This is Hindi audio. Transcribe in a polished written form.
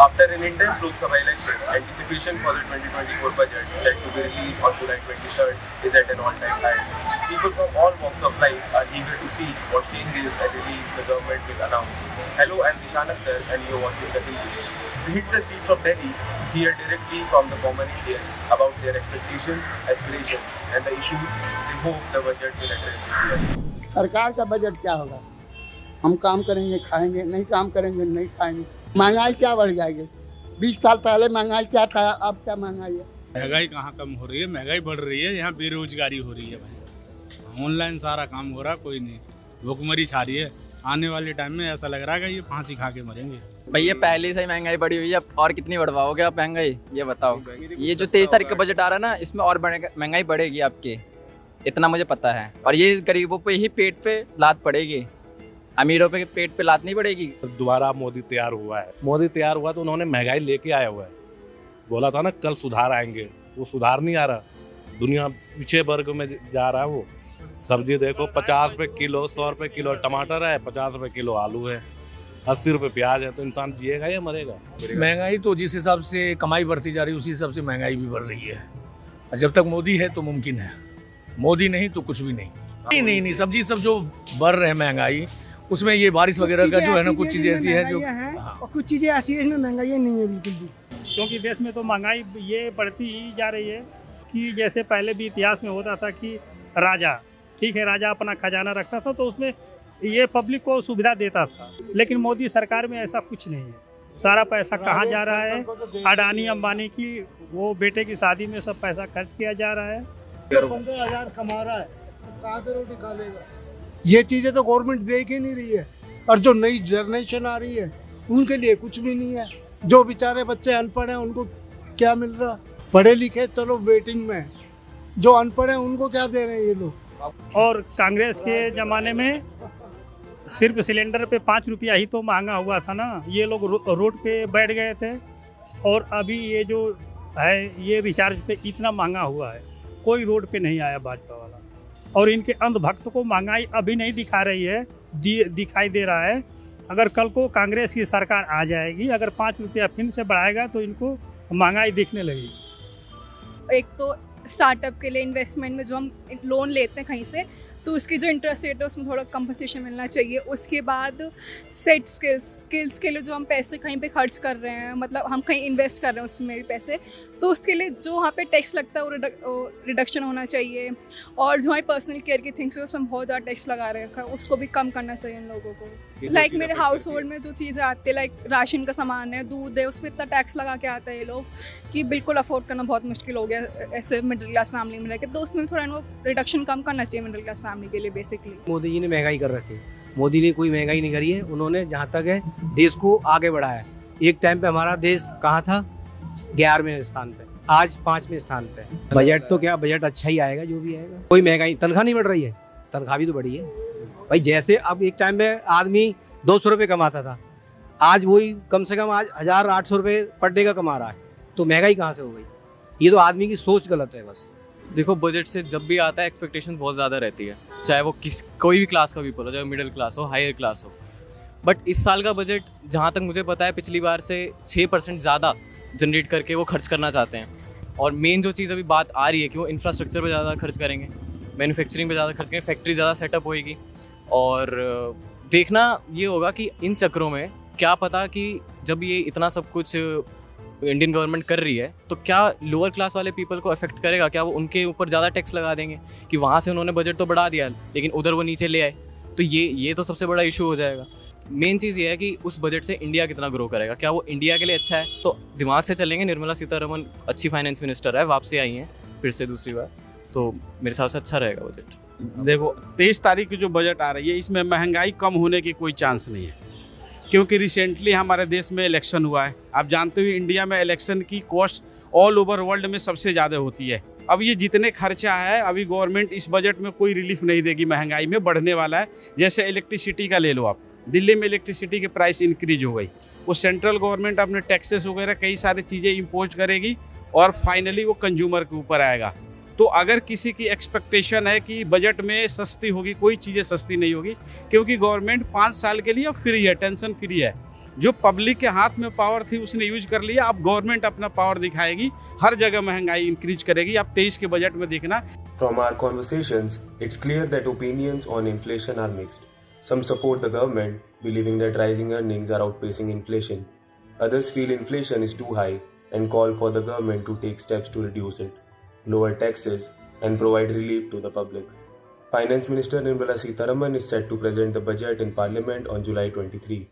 After an intense Lok Sabha election, anticipation for the 2024 budget set to be released on July 23rd is at an all-time high. People from all walks of life are eager to see what changes and reliefs the government will announce. Hello, I'm Zishan Akhtar and you're watching The Hill News. We hit the streets of Delhi to hear directly from the common Indian about their expectations, aspirations and the issues they hope the budget will address this year. सरकार का बजट क्या होगा? हम काम करेंगे खाएंगे, नहीं काम करेंगे नहीं खाएंगे। महंगाई क्या बढ़ जाएगी? 20 साल पहले महंगाई क्या था, अब क्या महंगाई है? महंगाई कहाँ कम हो रही है, महंगाई बढ़ रही है। यहाँ बेरोजगारी हो रही है भाई, ऑनलाइन सारा काम हो रहा है, कोई नहीं भूखमरी छा रही है। आने वाले टाइम में ऐसा लग रहा है कि ये फांसी खा के मरेंगे। भैया पहले से ही महंगाई बढ़ी हुई है, और कितनी बढ़वाओगे आप महंगाई, ये बताओ। ये जो 23 तारीख का बजट आ रहा है ना, इसमें और महंगाई बढ़ेगी आपकी, इतना मुझे पता है। और ये गरीबों पे ही पेट पे लात पड़ेगी, अमीरों पे पेट पे लात नहीं पड़ेगी। दोबारा मोदी तैयार हुआ है, मोदी तैयार हुआ तो उन्होंने महंगाई लेके आया हुआ है। बोला था ना कल सुधार आएंगे, वो सुधार नहीं आ रहा। दुनिया पीछे वर्ग में जा रहा है। वो सब्जी देखो 50 रुपए किलो, 100 रुपए किलो टमाटर है, 50 रुपए किलो आलू है, 80 रुपए प्याज है। तो इंसान जिएगा या मरेगा? महंगाई तो जिस हिसाब से कमाई बढ़ती जा रही है उसी हिसाब से महंगाई भी बढ़ रही है। और जब तक मोदी है तो मुमकिन है, मोदी नहीं तो कुछ भी नहीं। नहीं सब्जी सब जो बढ़ रहे हैं महंगाई, उसमें ये बारिश वगैरह का जो है ना, कुछ चीज़ें ऐसी है जो और कुछ चीज़ें ऐसी है इसमें महंगाई नहीं है बिल्कुल भी। क्योंकि देश में तो महंगाई ये बढ़ती ही जा रही है कि जैसे पहले भी इतिहास में होता था कि राजा, ठीक है, राजा अपना खजाना रखता था तो उसमें ये पब्लिक को सुविधा देता था। लेकिन मोदी सरकार में ऐसा कुछ नहीं है। सारा पैसा कहाँ जा रहा है? अडानी अंबानी की वो बेटे की शादी में सब पैसा खर्च किया जा रहा है। 15,000 कमा रहा है, कहाँ से रोटी खा लेगा? ये चीज़ें तो गवर्नमेंट देख ही नहीं रही है। और जो नई जनरेशन आ रही है उनके लिए कुछ भी नहीं है। जो बेचारे बच्चे अनपढ़ हैं उनको क्या मिल रहा? पढ़े लिखे चलो वेटिंग में, जो अनपढ़ हैं उनको क्या दे रहे हैं ये लोग? और कांग्रेस के ज़माने में सिर्फ सिलेंडर पे 5 रुपया ही तो महंगा हुआ था ना। ये लोग रोड पे बैठ गए थे। और अभी ये जो है ये रिचार्ज पे इतना महंगा हुआ है, कोई रोड पे नहीं आया भाजपा वाला। और इनके अंधभक्त को महंगाई अभी नहीं दिखा रही है, दिखाई दे रहा है। अगर कल को कांग्रेस की सरकार आ जाएगी, अगर 5 रुपया फिर से बढ़ाएगा तो इनको महंगाई दिखने लगेगी। एक तो स्टार्टअप के लिए इन्वेस्टमेंट में जो हम लोन लेते हैं कहीं से, तो उसकी जो इंटरेस्ट रेट है उसमें थोड़ा कंपनसेशन मिलना चाहिए। उसके बाद सेट स्किल्स के लिए जो हम पैसे कहीं पे खर्च कर रहे हैं, मतलब हम कहीं इन्वेस्ट कर रहे हैं उसमें भी पैसे, तो उसके लिए जो वहाँ पे टैक्स लगता है वो रिडक्शन होना चाहिए। और जो हमारी पर्सनल केयर की थिंग्स है उसमें बहुत ज़्यादा टैक्स लगा रखा है, उसको भी कम करना चाहिए इन लोगों को। लाइक मेरे हाउस होल्ड में जो चीज़ें आती है, लाइक राशन का सामान है, दूध है, उसमें इतना टैक्स लगा के आता है ये लोग कि बिल्कुल अफोर्ड करना बहुत मुश्किल हो गया ऐसे मिडिल क्लास फैमिली में रह के। तो उसमें थोड़ा इनको रिडक्शन कम करना चाहिए मिडिल क्लास फैमिली के लिए बेसिकली। मोदी जी ने महंगाई कर रखी है, मोदी ने कोई महंगाई नहीं करी है। उन्होंने जहाँ तक है देश को आगे बढ़ाया। एक टाइम पे हमारा देश कहाँ था? 11वें स्थान पे, आज 5वें स्थान पे। बजट तो क्या, बजट अच्छा ही आएगा जो भी आएगा। कोई महंगाई, तनख्वाह नहीं बढ़ रही है, तनख्वाह भी तो बढ़ी है भाई। जैसे अब एक टाइम में आदमी 200 रुपये कमाता था, आज वही कम से कम आज 1,800 रुपये पर डे का कमा रहा है। तो महंगाई कहाँ से हो गई? ये तो आदमी की सोच गलत है बस। देखो बजट से जब भी आता है एक्सपेक्टेशन बहुत ज़्यादा रहती है, चाहे वो कोई भी क्लास का भी बोलो, चाहे मिडिल क्लास हो, हायर क्लास हो। बट इस साल का बजट जहाँ तक मुझे पता है पिछली बार से 6% ज़्यादा जनरेट करके वो खर्च करना चाहते हैं। और मेन जो चीज़ अभी बात आ रही है कि वो इंफ्रास्ट्रक्चर पर ज़्यादा खर्च करेंगे, मैन्युफैक्चरिंग पे ज़्यादा खर्च करेंगे, फैक्ट्री ज़्यादा सेटअप होएगी। और देखना ये होगा कि इन चक्रों में क्या पता कि जब ये इतना सब कुछ इंडियन गवर्नमेंट कर रही है तो क्या लोअर क्लास वाले पीपल को अफेक्ट करेगा? क्या वो उनके ऊपर ज़्यादा टैक्स लगा देंगे कि वहाँ से उन्होंने बजट तो बढ़ा दिया लेकिन उधर वो नीचे ले आए? तो ये तो सबसे बड़ा इशू हो जाएगा। मेन चीज़ ये है कि उस बजट से इंडिया कितना ग्रो करेगा, क्या वो इंडिया के लिए अच्छा है? तो दिमाग से चलेंगे। निर्मला सीतारमण अच्छी फाइनेंस मिनिस्टर है, वापसी आई हैं फिर से दूसरी बार, तो मेरे हिसाब से अच्छा रहेगा बजट। देखो 23 तारीख की जो बजट आ रही है इसमें महंगाई कम होने की कोई चांस नहीं है, क्योंकि रिसेंटली हमारे देश में इलेक्शन हुआ है। आप जानते हुए इंडिया में इलेक्शन की कॉस्ट ऑल ओवर वर्ल्ड में सबसे ज़्यादा होती है। अब ये जितने खर्चा है अभी गवर्नमेंट इस बजट में कोई रिलीफ नहीं देगी, महंगाई में बढ़ने वाला है। जैसे इलेक्ट्रिसिटी का ले लो आप, दिल्ली में इलेक्ट्रिसिटी के प्राइस इंक्रीज हो गई, वो सेंट्रल गवर्नमेंट अपने टैक्सेस वगैरह कई सारी चीज़ें इम्पोज करेगी और फाइनली वो कंज्यूमर के ऊपर आएगा। तो अगर किसी की एक्सपेक्टेशन है कि बजट में सस्ती होगी, कोई चीज़ें सस्ती नहीं होगी, क्योंकि गवर्नमेंट 5 साल के लिए फ्री है, टेंशन फ्री है। जो पब्लिक के हाथ में पावर थी उसने यूज कर लिया। अब गवर्नमेंट अपना पावर दिखाएगी, हर जगह महंगाई इंक्रीज करेगी। अब 23 के बजट में देखना। From our conversations, it's clear that opinions on inflation are mixed. Some support the government, believing that rising earnings are outpacing inflation. Others feel inflation is too high and call for the government to take steps to reduce it, lower taxes, and provide relief to the public. Finance Minister Nirmala Sitharaman is set to present the budget in Parliament on July 23.